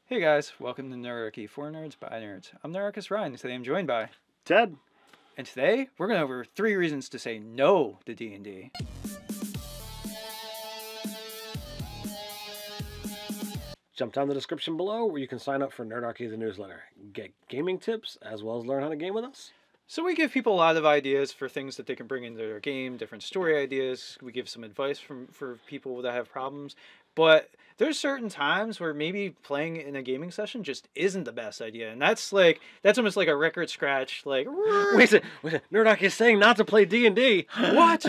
Hey guys, welcome to Nerdarchy, for nerds by nerds. I'm Nerdarchy Ryan, and today I'm joined by Ted. And today we're going over 3 reasons to say no to D&D. Jump down the description below where you can sign up for Nerdarchy the newsletter. Get gaming tips as well as learn how to game with us. So we give people a lot of ideas for things that they can bring into their game, different story ideas. We give some advice for people that have problems. But there's certain times where maybe playing in a gaming session just isn't the best idea. And that's almost like a record scratch. Like, wait a minute. Nerdarchy is saying not to play D&D. What?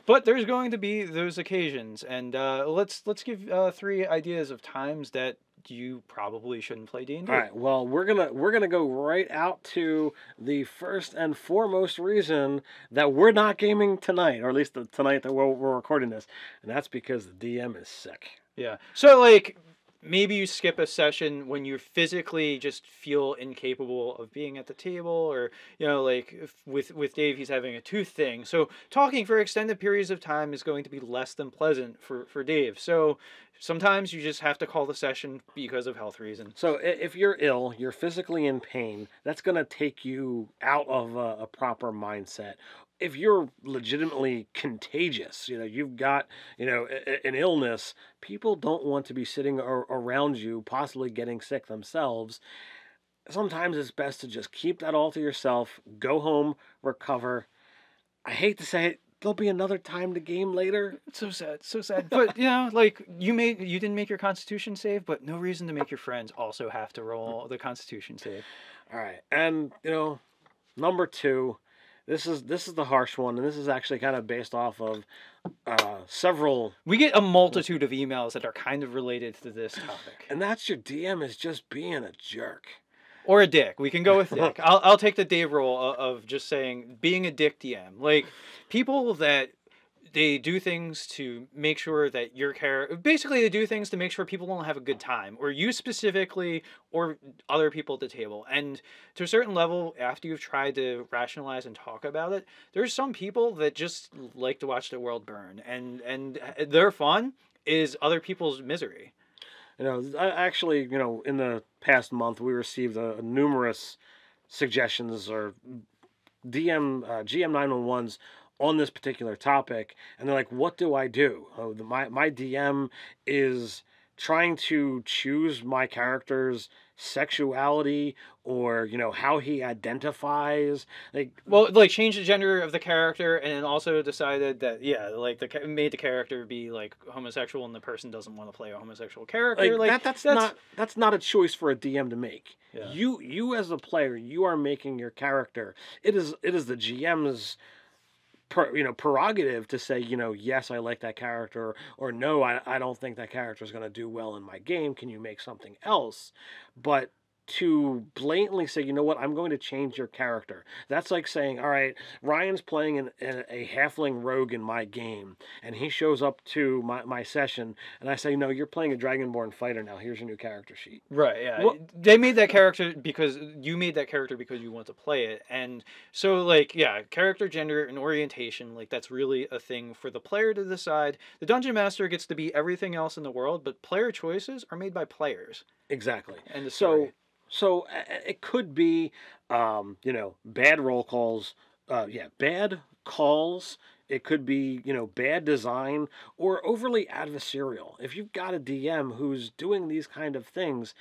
But there's going to be those occasions. And let's give 3 ideas of times that you probably shouldn't play D&D. All right. Well, we're gonna go right out to the first and foremost reason that we're not gaming tonight, or at least tonight that we're recording this, and that's because the DM is sick. Yeah. So like maybe you skip a session when you physically just feel incapable of being at the table, or like with Dave, he's having a tooth thing. So talking for extended periods of time is going to be less than pleasant for Dave. So sometimes you just have to call the session because of health reasons. So if you're ill, you're physically in pain, that's going to take you out of a proper mindset. If you're legitimately contagious, you've got, an illness, people don't want to be sitting around you, possibly getting sick themselves. Sometimes it's best to just keep that all to yourself, go home, recover. I hate to say it, there'll be another time to game later. It's so sad, so sad. But like you didn't make your Constitution save, but no reason to make your friends also have to roll the Constitution save. All right, and number 2. This is the harsh one, and this is actually kind of based off of several. We get a multitude of emails that are kind of related to this topic. And that's your DM is just being a jerk. Or a dick. We can go with dick. I'll take the Dave role of just saying being a dick DM. Like people that they do things to make sure that your character, basically they do things to make sure people don't have a good time, or you specifically, or other people at the table. And to a certain level, after you've tried to rationalize and talk about it, there's some people that just like to watch the world burn, and their fun is other people's misery. Actually, in the past month, we received numerous suggestions or GM 911s on this particular topic, and they're like, what do I do? My DM is trying to choose my character's sexuality, or how he identifies, like change the gender of the character, and then also decided that made the character be like homosexual, and the person doesn't want to play a homosexual character. That's not a choice for a DM to make. Yeah. You as a player, you are making your character. It is the GM's prerogative to say, yes, I like that character, or no, I don't think that character is going to do well in my game. Can you make something else? But to blatantly say, you know what, I'm going to change your character. That's like saying, all right, Ryan's playing a halfling rogue in my game, and he shows up to my session, and I say, no, you're playing a dragonborn fighter now. Here's your new character sheet. Right, yeah. Well, they made that character because you made that character because you want to play it. And so, character, gender, and orientation, that's really a thing for the player to decide. The Dungeon Master gets to be everything else in the world, but player choices are made by players. Exactly. And So it could be, bad roll calls, bad calls. It could be, bad design, or overly adversarial. If you've got a DM who's doing these kind of things,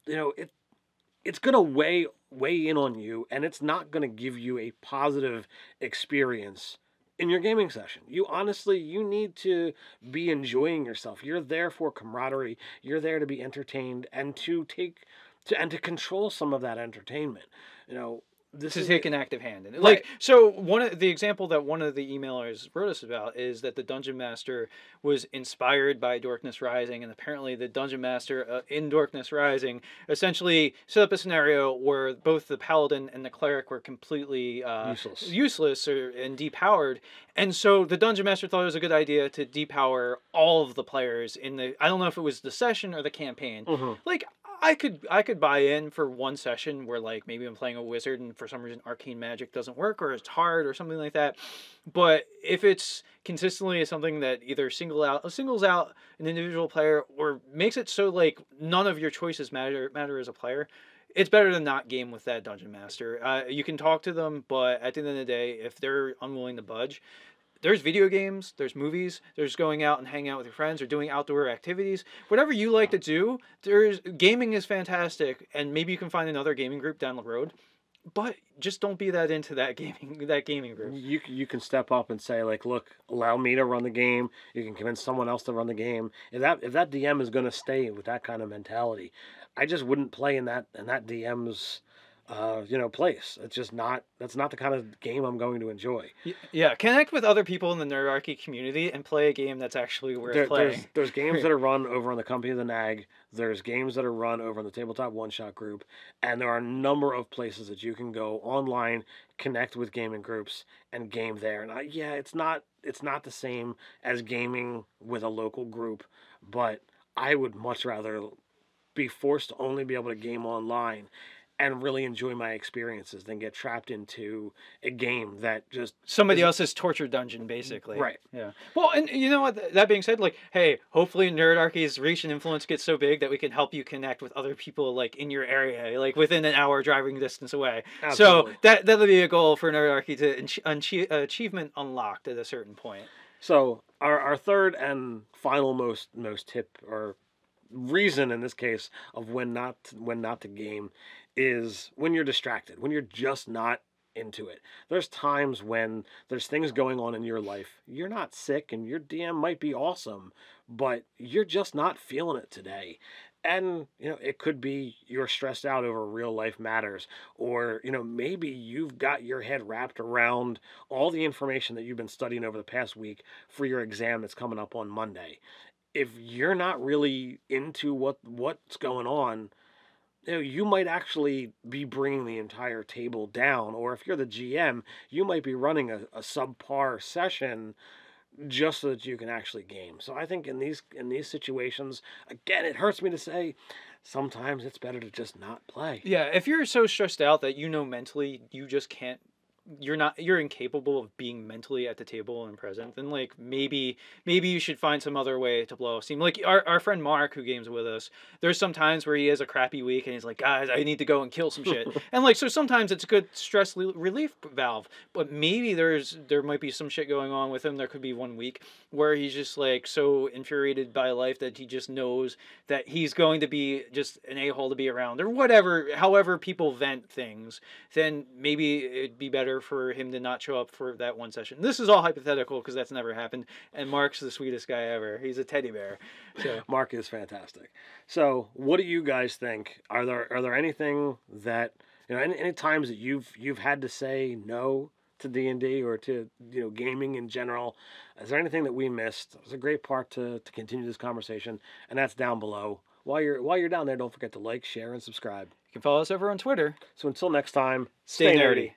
it's going to weigh in on you, and it's not going to give you a positive experience in your gaming session. You need to be enjoying yourself. You're there for camaraderie. You're there to be entertained and to control some of that entertainment. Take an active hand in it. Right. So one of the example that one of the emailers wrote us about is that the Dungeon Master was inspired by Darkness Rising, and apparently the Dungeon Master in Darkness Rising essentially set up a scenario where both the Paladin and the Cleric were completely useless and depowered, and so the Dungeon Master thought it was a good idea to depower all of the players in the, I don't know if it was the session or the campaign. Mm-hmm. I could buy in for one session where like maybe I'm playing a wizard and for some reason arcane magic doesn't work or it's hard or something like that. But if it's consistently something that either singles out an individual player or makes it so like none of your choices matter as a player, it's better than not game with that dungeon master. You can talk to them, but at the end of the day, if they're unwilling to budge, there's video games, there's movies, there's going out and hanging out with your friends or doing outdoor activities. Whatever you like to do, there's gaming is fantastic, and maybe you can find another gaming group down the road. But just don't be that into that gaming group. You can step up and say like, look, allow me to run the game. You can convince someone else to run the game. If that DM is going to stay with that kind of mentality, I just wouldn't play in that DM's place. It's just not, that's not the kind of game I'm going to enjoy. Yeah, connect with other people in the Nerdarchy community and play a game that's actually worth playing. There's games that are run over on the Company of the Nag. There's games that are run over on the Tabletop One Shot group, and there are a number of places that you can go online, connect with gaming groups, and game there. And it's not the same as gaming with a local group, but I would much rather be forced to only be able to game online and really enjoy my experiences than get trapped into a game that just somebody else's torture dungeon, basically. Right. Yeah. Well, and you know what? That being said, like, hey, hopefully Nerdarchy's reach and influence gets so big that we can help you connect with other people like in your area, like within an hour driving distance away. Absolutely. So that'll be a goal for Nerdarchy to achievement unlocked at a certain point. So our third and final most tip or reason in this case of when not to game is when you're distracted, when you're just not into it. There's times when there's things going on in your life. You're not sick and your DM might be awesome, but you're just not feeling it today. And, it could be you're stressed out over real life matters, or, maybe you've got your head wrapped around all the information that you've been studying over the past week for your exam that's coming up on Monday. If you're not really into what's going on, you might actually be bringing the entire table down, or if you're the GM, you might be running a subpar session just so that you can actually game. So I think in these situations, again, it hurts me to say, sometimes it's better to just not play. Yeah, if you're so stressed out that mentally you just can't, you're incapable of being mentally at the table and present, then like maybe you should find some other way to blow off steam. Like our friend Mark, who games with us, there's some times where he has a crappy week and he's like, guys, I need to go and kill some shit. And like, so sometimes it's a good stress relief valve, but maybe there might be some shit going on with him. There could be one week where he's just like so infuriated by life that he just knows that he's going to be just an a-hole to be around or whatever, however people vent things. Then maybe it'd be better for him to not show up for that one session. This is all hypothetical because that's never happened. And Mark's the sweetest guy ever. He's a teddy bear. So Mark is fantastic. So what do you guys think? Are there anything that, any times that you've had to say no to D&D or to gaming in general? Is there anything that we missed? It's a great part to continue this conversation, and that's down below. While you're down there, don't forget to like, share, and subscribe. you can follow us over on Twitter. So until next time, Stay nerdy.